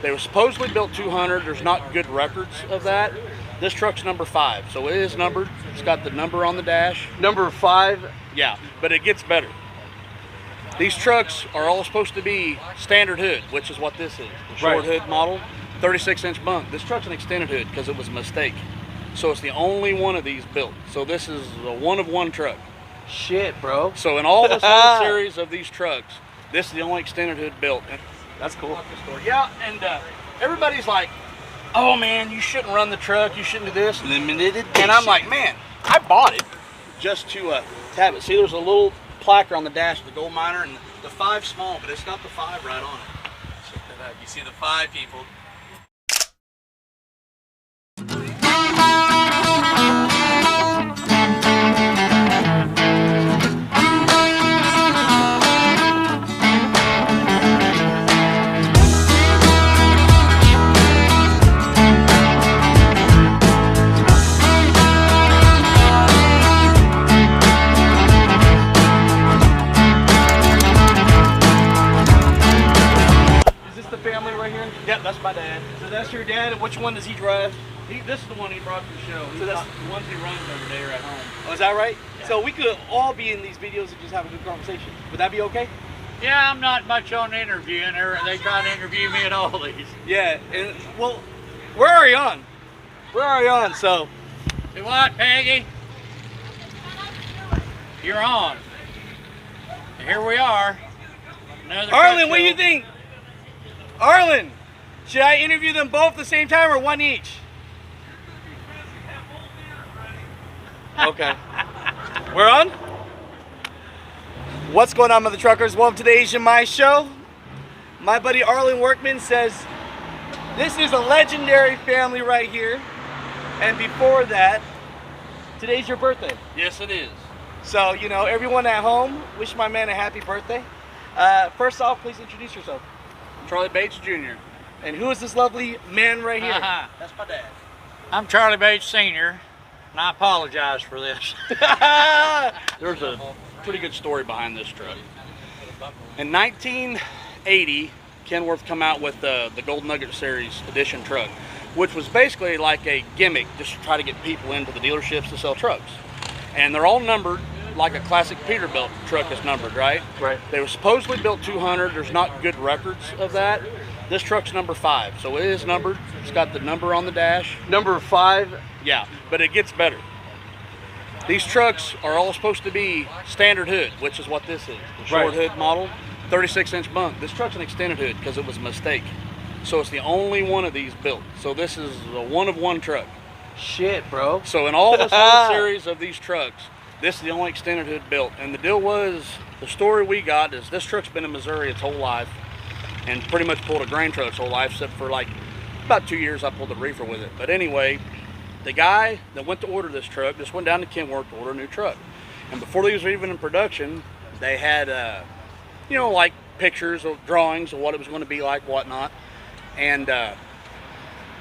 They were supposedly built 200. There's not good records of that. This truck's number 5, so it is numbered. It's got the number on the dash. Number 5? Yeah, but it gets better. These trucks are all supposed to be standard hood, which is what this is. The short hood model, 36-inch bunk. This truck's an extended hood because it was a mistake. So it's the only one of these built. So this is a one-of-one truck. Shit, bro. So in all this whole series of these trucks, this is the only extended hood built. That's cool. Yeah, and everybody's like, oh man, you shouldn't run the truck, you shouldn't do this. Limited edition. And I'm like, man, I bought it just to have it. See, there's a little placard on the dash, the gold miner, and the 5 small, but it's got the 5 right on it. Check that out. You see the 5, people. Yep, that's my dad. So that's your dad, and which one does he drive? This is the one he brought to the show. So that's the ones he runs every day at home. Oh, is that right? Yeah. So we could all be in these videos and just have a good conversation. Would that be okay? Yeah, I'm not much on interviewing. They try to interview me at all these. Yeah, and well, we're already on. We're already on, so. Do what, Peggy? You're on. And here we are. Arlen, what do you think? Arlen, should I interview them both at the same time or one each? Okay. We're on? What's going on, Mother Truckers? Welcome to the Asian My Show. My buddy Arlen Workman says this is a legendary family right here. And before that, today's your birthday. Yes, it is. So, you know, everyone at home, wish my man a happy birthday. First off, please introduce yourself. Charlie Bates Jr. And who is this lovely man right here? That's my dad. I'm Charlie Bates Sr., and I apologize for this. There's a pretty good story behind this truck. In 1980, Kenworth come out with the Gold Nugget Series edition truck, which was basically like a gimmick just to try to get people into the dealerships to sell trucks. And they're all numbered like a classic Peterbilt truck is numbered, right? Right. They were supposedly built 200. There's not good records of that. This truck's number 5, so it is numbered. It's got the number on the dash. Number 5? Yeah, but it gets better. These trucks are all supposed to be standard hood, which is what this is. The short hood model, 36-inch bunk. This truck's an extended hood because it was a mistake. So it's the only one of these built. So this is a one-of-one truck. Shit, bro. So in all this whole series of these trucks, this is the only extended hood built. And the deal was, the story we got is this truck's been in Missouri its whole life and pretty much pulled a grain truck its whole life, except for like about 2 years I pulled a reefer with it. But anyway, the guy that went to order this truck just went down to Kenworth to order a new truck. And before these were even in production, they had, you know, like pictures or drawings of what it was going to be like, whatnot. And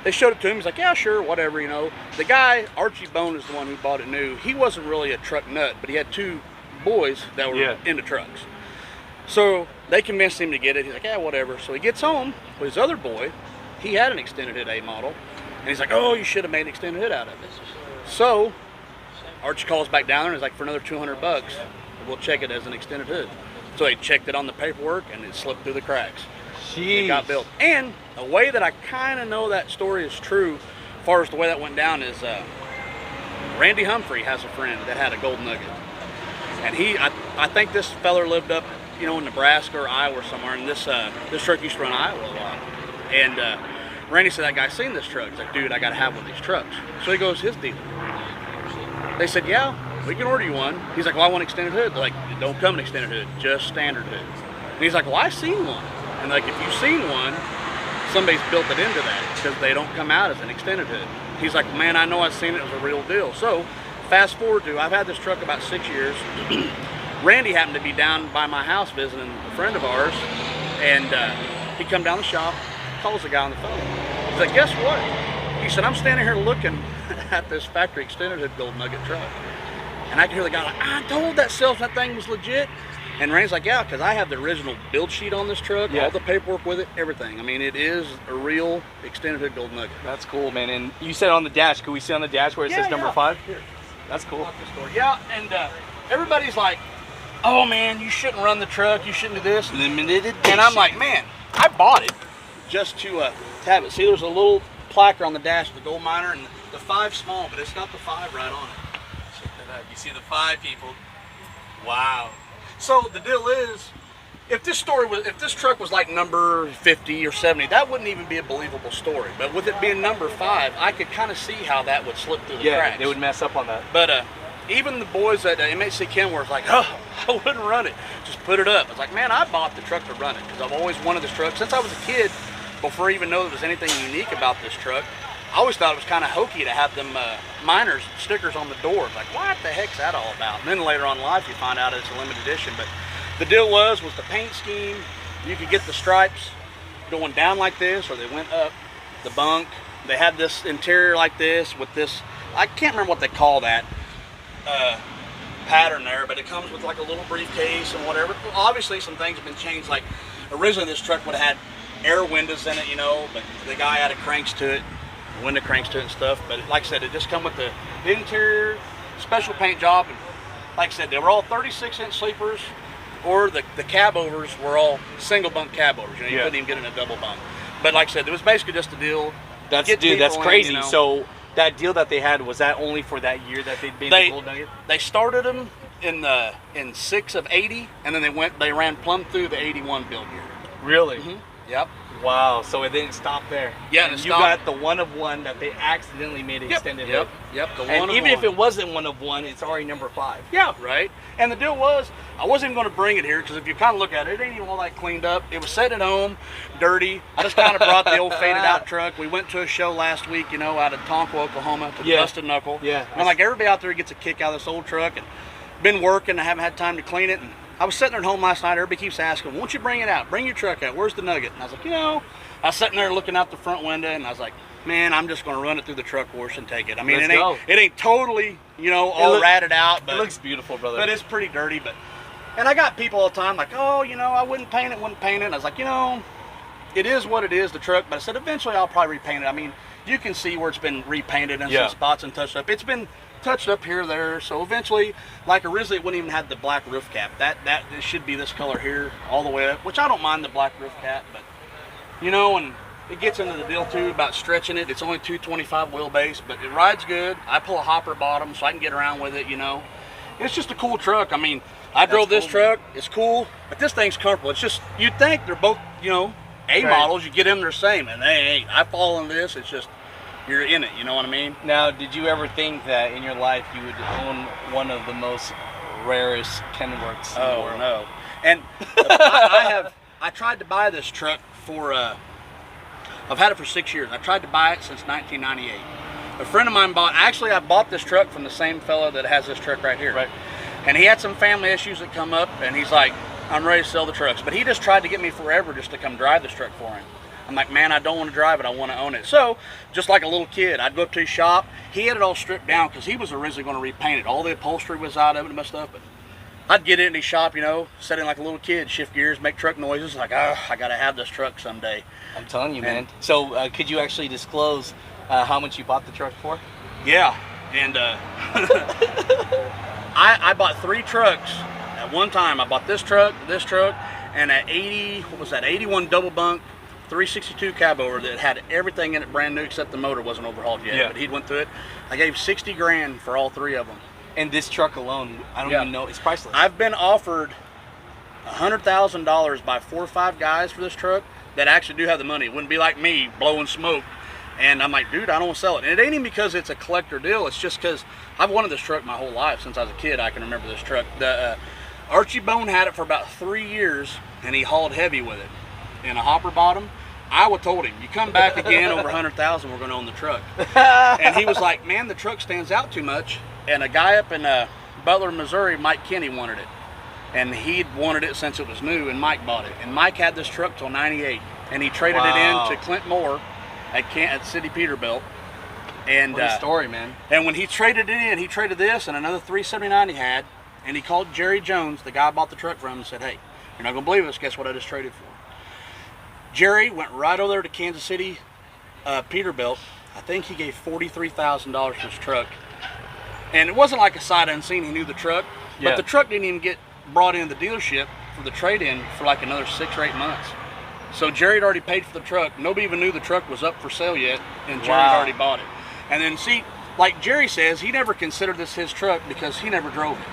they showed it to him. He's like, yeah, sure, whatever, you know. The guy, Archie Bone, is the one who bought it new. He wasn't really a truck nut, but he had 2 boys that were into trucks. So they convinced him to get it. He's like, yeah, whatever. So he gets home with his other boy. He had an extended hood A model. And he's like, oh, you should have made an extended hood out of it. So Archie calls back down there and he's like, for another $200, we'll check it as an extended hood. So they checked it on the paperwork and it slipped through the cracks. Jeez. It got built. And a way that I kind of know that story is true, as far as the way that went down, is Randy Humphrey has a friend that had a Gold Nugget. And I think this feller lived up, you know, in Nebraska or Iowa somewhere, and this truck used to run Iowa a lot. And Randy said, that guy seen this truck. He's like, dude, I got to have one of these trucks. So he goes to his dealer. They said, yeah, we can order you one. He's like, well, I want extended hood. They're like, it don't come in extended hood, just standard hood. And he's like, well, I seen one. And like, if you've seen one, somebody's built it into that because they don't come out as an extended hood. He's like, man, I know I've seen it. It was a real deal. So fast forward to, I've had this truck about 6 years. Randy happened to be down by my house visiting a friend of ours, and he come down the shop, calls the guy on the phone. He's like, guess what? He said, I'm standing here looking at this factory extended hood Gold Nugget truck. And I can hear the guy like, I told that salesman that thing was legit. And Rain's like, yeah, because I have the original build sheet on this truck, Yeah. all the paperwork with it, everything. I mean, it is a real extended hood gold nugget. That's cool, man. And you said on the dash, could we see on the dash where it says number 5? Here. That's cool. Lock this door. Yeah, and everybody's like, oh man, you shouldn't run the truck, you shouldn't do this. Limited edition. And I'm like, man, I bought it just to have it. See, there's a little placard on the dash, the gold miner, and the 5 small, but it's got the 5 right on it. Check that out. You see the 5, people. Wow. So the deal is, if this truck was like number 50 or 70, that wouldn't even be a believable story. But with it being number 5, I could kind of see how that would slip through the cracks. Yeah, they would mess up on that. But even the boys at MHC Kenworth like, oh, I wouldn't run it. Just put it up. I was like, man, I bought the truck to run it because I've always wanted this truck. Since I was a kid, before I even know there was anything unique about this truck, I always thought it was kind of hokey to have them miners stickers on the door. Like, what the heck's that all about? And then later on in life, you find out it's a limited edition. But the deal was the paint scheme. You could get the stripes going down like this, or they went up the bunk. They had this interior like this with this, I can't remember what they call that pattern there, but it comes with like a little briefcase and whatever. Well, obviously, some things have been changed. Like originally, this truck would have had air windows in it, you know, but the guy added cranks to it. Window cranks to it and stuff, but like I said, it just come with the interior special paint job. And like I said, they were all 36-inch sleepers, or the cab overs were all single bunk cab overs. You know, you couldn't even get in a double bunk. But like I said, it was basically just a deal. That's crazy. In, you know. So that deal that they had, was that only for that year that they'd been the gold nugget? They started them in 6 of 80, and then they ran plumb through the 81 build year. Really? Mm-hmm. Yep. Wow, so it didn't stop there. Yeah, and you got the 1 of 1 that they accidentally made extended. Yep. The and 1 of even 1. if it wasn't 1 of 1, it's already number 5. Yeah, right. And the deal was, I wasn't even going to bring it here because if you kind of look at it, it ain't even all that cleaned up. It was sitting at home, dirty. I just kind of brought the old faded out truck. We went to a show last week, you know, out of Tonka, Oklahoma, to the Busted Knuckle. Yeah. And like everybody out there gets a kick out of this old truck, and been working. I haven't had time to clean it. And I was sitting there at home last night. Everybody keeps asking, won't you bring it out? Bring your truck out. Where's the Nugget? And I was like, you know, I was sitting there looking out the front window, and I was like, man, I'm just going to run it through the truck wash and take it. I mean, it ain't totally, you know, all ratted out. But it looks beautiful, brother. But it's pretty dirty. And I got people all the time like, oh, you know, I wouldn't paint it. And I was like, you know, it is what it is, the truck. But I said, eventually I'll probably repaint it. I mean, you can see where it's been repainted in some spots and touched up. It's been touched up here, there. So eventually, like originally it wouldn't even have the black roof cap. That it should be this color here all the way up, which I don't mind the black roof cap, but you know, and it gets into the deal too about stretching it. It's only 225 wheelbase, but it rides good. I pull a hopper bottom so I can get around with it, you know. It's just a cool truck. I mean, I drove this truck. It's cool, but this thing's comfortable. It's just, you'd think they're both, you know, A models. You get in, they're the same, and they ain't. I fall into this. It's just, you're in it, you know what I mean? Now, did you ever think that in your life you would own one of the most rarest Kenworths in the world? No. And I tried to buy this truck for, I've had it for 6 years. I tried to buy it since 1998. A friend of mine I bought this truck from the same fella that has this truck right here. Right. And he had some family issues that come up, and he's like, I'm ready to sell the trucks. But he just tried to get me forever just to come drive this truck for him. I'm like, man, I don't want to drive it. I want to own it. So, just like a little kid, I'd go up to his shop. He had it all stripped down because he was originally going to repaint it. All the upholstery was out of it and messed up. But I'd get in his shop, you know, sit in like a little kid, shift gears, make truck noises. Like, oh, I got to have this truck someday. I'm telling you, man. So, could you actually disclose how much you bought the truck for? Yeah. And I bought 3 trucks at one time. I bought this truck, and an 81 double bunk, 362 cab over that had everything in it brand new except the motor wasn't overhauled yet. But he went through it. I gave 60 grand for all 3 of them. And this truck alone, I don't even know, it's priceless. I've been offered $100,000 by 4 or 5 guys for this truck that actually do have the money. It wouldn't be like me blowing smoke. And I'm like, dude, I don't want to sell it. And it ain't even because it's a collector deal. It's just because I've wanted this truck my whole life. Since I was a kid, I can remember this truck. Archie Bone had it for about 3 years, and he hauled heavy with it in a hopper bottom. I would told him, you come back again over 100,000, we're going to own the truck. And he was like, man, the truck stands out too much. And a guy up in Butler, Missouri, Mike Kinney, wanted it. And he'd wanted it since it was new, and Mike bought it. And Mike had this truck till 98, and he traded it in to Clint Moore at City Peterbilt. And what a story, man. And when he traded it in, he traded this and another 379 he had, And he called Jerry Jones, the guy I bought the truck from, and said, hey, you're not going to believe this. Guess what I just traded for? Jerry went right over there to Kansas City, Peterbilt. I think he gave $43,000 for his truck. And it wasn't like a sight unseen. He knew the truck. But the truck didn't even get brought into the dealership for the trade-in for like another 6 or 8 months. So Jerry had already paid for the truck. Nobody even knew the truck was up for sale yet, and Jerry had already bought it. And then see, like Jerry says, he never considered this his truck because he never drove it.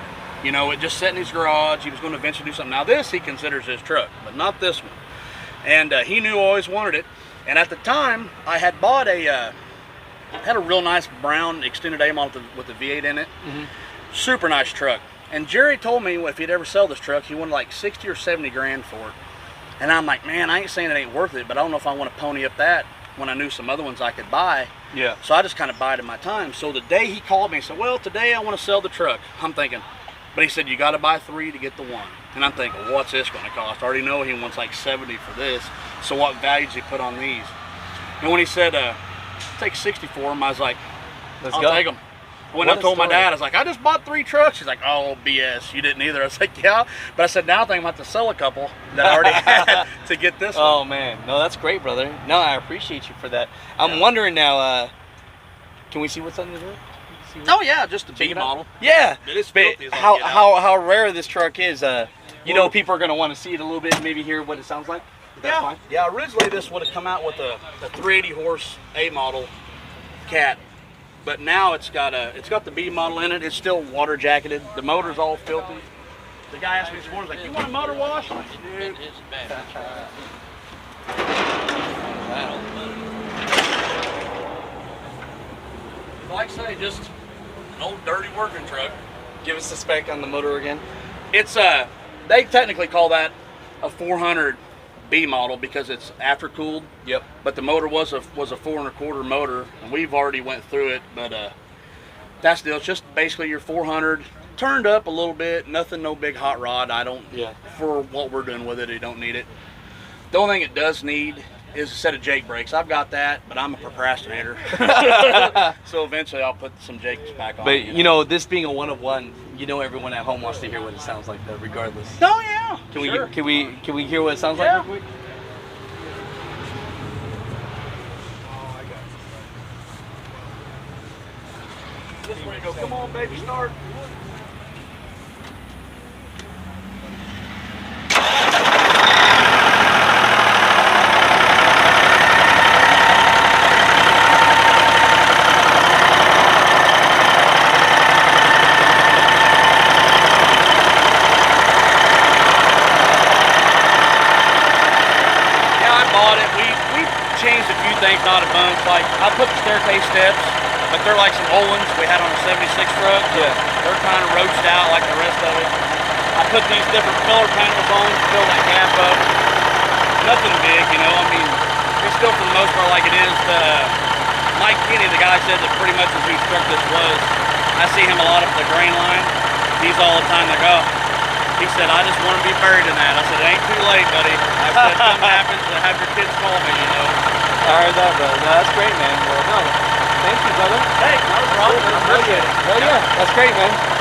You know, it just sat in his garage. He was going to eventually do something. Now this he considers his truck, but not this one. And he knew I always wanted it. And at the time, I had bought had a real nice brown extended A model with the V8 in it. Super nice truck. And Jerry told me if he'd ever sell this truck, he wanted like 60 or 70 grand for it. And I'm like, man, I ain't saying it ain't worth it, but I don't know if I want to pony up that when I knew some other ones I could buy. Yeah. So I just kind of bided my time. So the day he called me and said, well, today I want to sell the truck. I'm thinking, but he said, you got to buy 3 to get the 1. And I'm thinking, well, what's this going to cost? I already know he wants like 70 for this. So what value does he put on these? And when he said, take 60 for them, I was like, I'll take them. When I told my dad, I was like, I just bought 3 trucks. He's like, oh, BS, you didn't either. I was like, yeah. But I said, now I think I'm going to have to sell a couple that I already had to get this one. Oh, man. No, that's great, brother. No, I appreciate you for that. I'm wondering now, can we see what's under there? Oh, yeah, just the B model. Yeah. It is filthy as how rare this truck is. You know, people are going to want to see it a little bit, maybe hear what it sounds like. That's fine. Yeah, originally this would have come out with a 380 horse A model cat. But now it's got the B model in it. It's still water jacketed. The motor's all filthy. The guy asked me this morning, he's like, you want a motor wash? I'm like, dude. It's bad. Like I say, just an old dirty working truck. Give us the spec on the motor again. It's they technically call that a 400 B model because it's after cooled. Yep. But the motor was a 4 1/4 motor, and we've already went through it. But that's the deal. It's just basically your 400 turned up a little bit. Nothing, no big hot rod. I don't. Yeah. For what we're doing with it, you don't need it. The only thing it does need is a set of Jake brakes. I've got that, but I'm a procrastinator. So eventually I'll put some Jakes back on. But you know, this being a 1 of 1, you know, everyone at home wants to hear what it sounds like, though, regardless. Oh yeah. Can we hear what it sounds like real quick? This way you go. Come on, baby, start. Changed a few things, not a bunch. Like I put the staircase steps, but they're like some old ones we had on a '76 truck. Yeah. They're kind of roached out like the rest of it. I put these different pillar panels on to fill that gap up. Nothing big, you know. I mean, it's still for the most part like it is. Mike Kenny, the guy said that pretty much as whose truck this was. I see him a lot up the grain line. He's all the time like, oh. He said, I just want to be buried in that. I said, it ain't too late, buddy. I said, if something happens, have your kids call me, you know. I heard that, brother. No, that's great, man. Well, no, thank you, brother. Hey, no problem. Hell yeah. That's great, man.